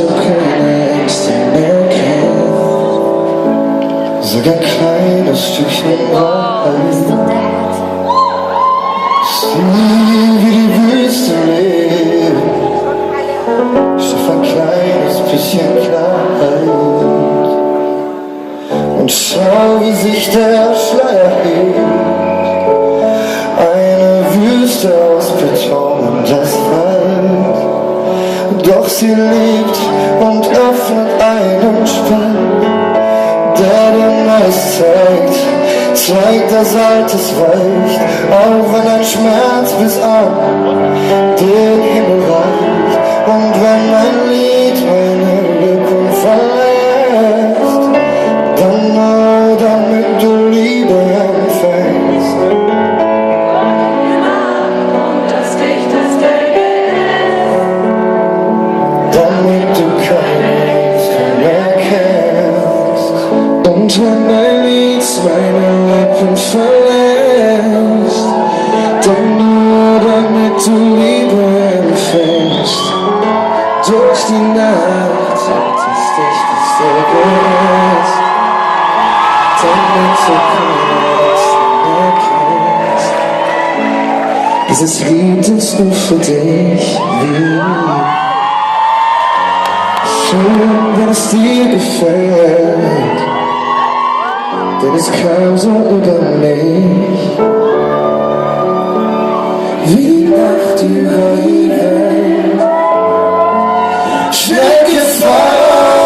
du keine Ängste mehr kennst. Sogar ein kleines Stückchen Wahrheit. Wie die Wüste lebt, schaff ein kleines bisschen Klarheit. Und schau, wie sich der Schleier hebt. Eine Wüste aus Beton und Asphalt. Doch sie liebt und öffnet einen Spalt, der dir Neues zeigt, dass Altes weicht, auch wenn ein Schmerz bis an den Himmel reicht. Und wenn ein Lied meine Lippen verlässt, dann nur damit du Liebe empfängst. Und das dichteste damit du keine Ängste mehr kennst. Und wenn ein Lied meine Lippen verlässt, dann nur damit du Liebe empfängst. Durch die Nacht, das dichteste Gerüst, damit du keine Ängste mehr kennst. Dieses Lied ist nur für dich, lieb. Schön, wenn es dir gefällt, denn es kam so über mich, wie die Nacht über die Welt. Schnell Gefahr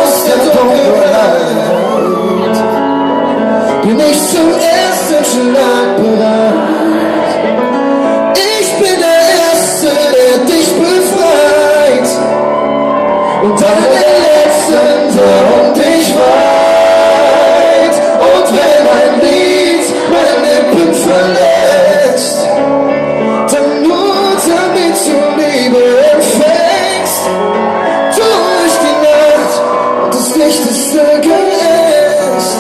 aus der Dunkelheit, bin ich zum ersten Schlag bereit. Ich bin der Erste, der dich befreit, und dann der Letzte, der um dich weit. Und wenn ein Lied meine Lippen verlässt, dann nur damit du Liebe empfängst. Durch die Nacht und das dichteste Gerüst,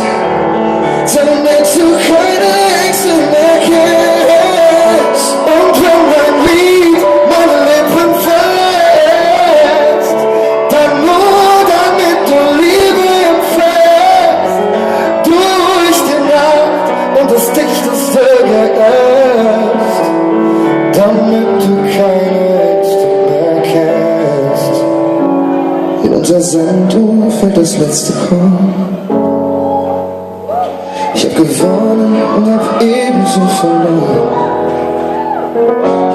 damit du keine Ängste mehr kennst. Und wenn ein Lied meine Lippen verlässt, dann nur damit du Liebe empfängst. Durch die Nacht und das dichteste Gerüst, damit du keine Ängste mehr kennst. In unserer Sendung fällt das letzte Korn. Ich hab gewonnen und hab ebenso verloren.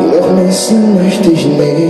Jedoch missen möchte ich nicht.